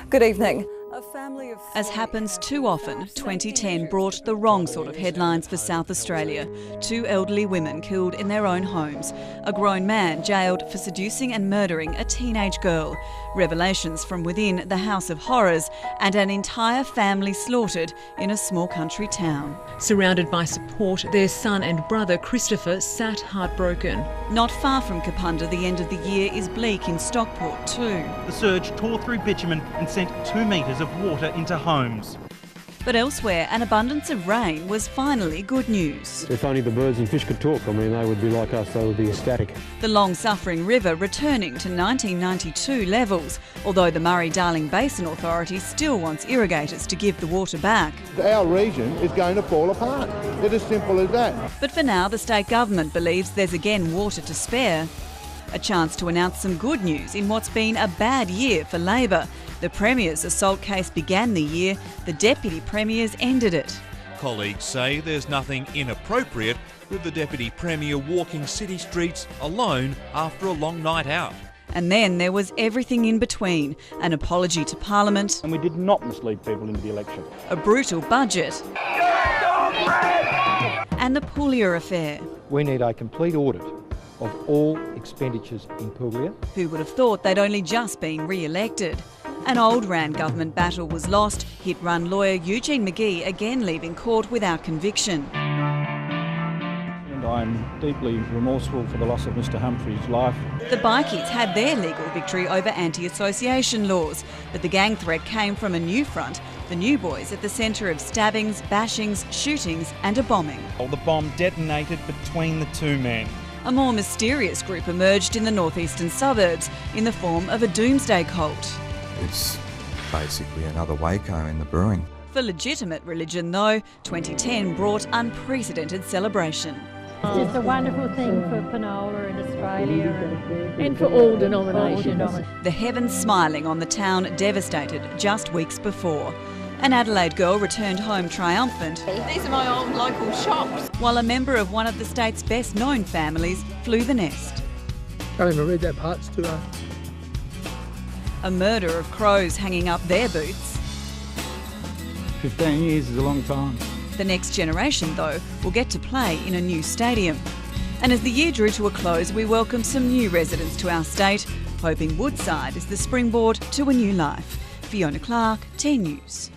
Good evening. As happens too often, 2010 brought the wrong sort of headlines for South Australia. 2 elderly women killed in their own homes, a grown man jailed for seducing and murdering a teenage girl, revelations from within the House of Horrors, and an entire family slaughtered in a small country town. Surrounded by support, their son and brother Christopher sat heartbroken. Not far from Kapunda, the end of the year is bleak in Stockport too. The surge tore through bitumen and sent 2 metres of water into homes. But elsewhere, an abundance of rain was finally good news. If only the birds and fish could talk, I mean, they would be like us, they would be ecstatic. The long-suffering river returning to 1992 levels, although the Murray-Darling Basin Authority still wants irrigators to give the water back. Our region is going to fall apart. It's as simple as that. But for now, the state government believes there's again water to spare. A chance to announce some good news in what's been a bad year for Labor. The Premier's assault case began the year, the Deputy Premier's ended it. Colleagues say there's nothing inappropriate with the Deputy Premier walking city streets alone after a long night out. And then there was everything in between, an apology to Parliament. And we did not mislead people into the election. A brutal budget. And the Puglia affair. We need a complete audit of all expenditures in Puglia. Who would have thought they'd only just been re-elected? An old Rand government battle was lost, hit-run lawyer Eugene McGee again leaving court without conviction. And I'm deeply remorseful for the loss of Mr Humphrey's life. The bikies had their legal victory over anti-association laws, but the gang threat came from a new front, the New Boys at the centre of stabbings, bashings, shootings and a bombing. The bomb detonated between the 2 men. A more mysterious group emerged in the northeastern suburbs in the form of a doomsday cult. It's basically another Waco in the brewing. For legitimate religion, though, 2010 brought unprecedented celebration. It's just a wonderful thing for Penola and Australia and for all denominations. The heavens smiling on the town devastated just weeks before. An Adelaide girl returned home triumphant. These are my old local shops. While a member of one of the state's best-known families flew the nest. I can't even read that part, it's too hard. A murder of crows hanging up their boots. 15 years is a long time. The next generation, though, will get to play in a new stadium. And as the year drew to a close, we welcome some new residents to our state, hoping Woodside is the springboard to a new life. Fiona Clark, 10 News.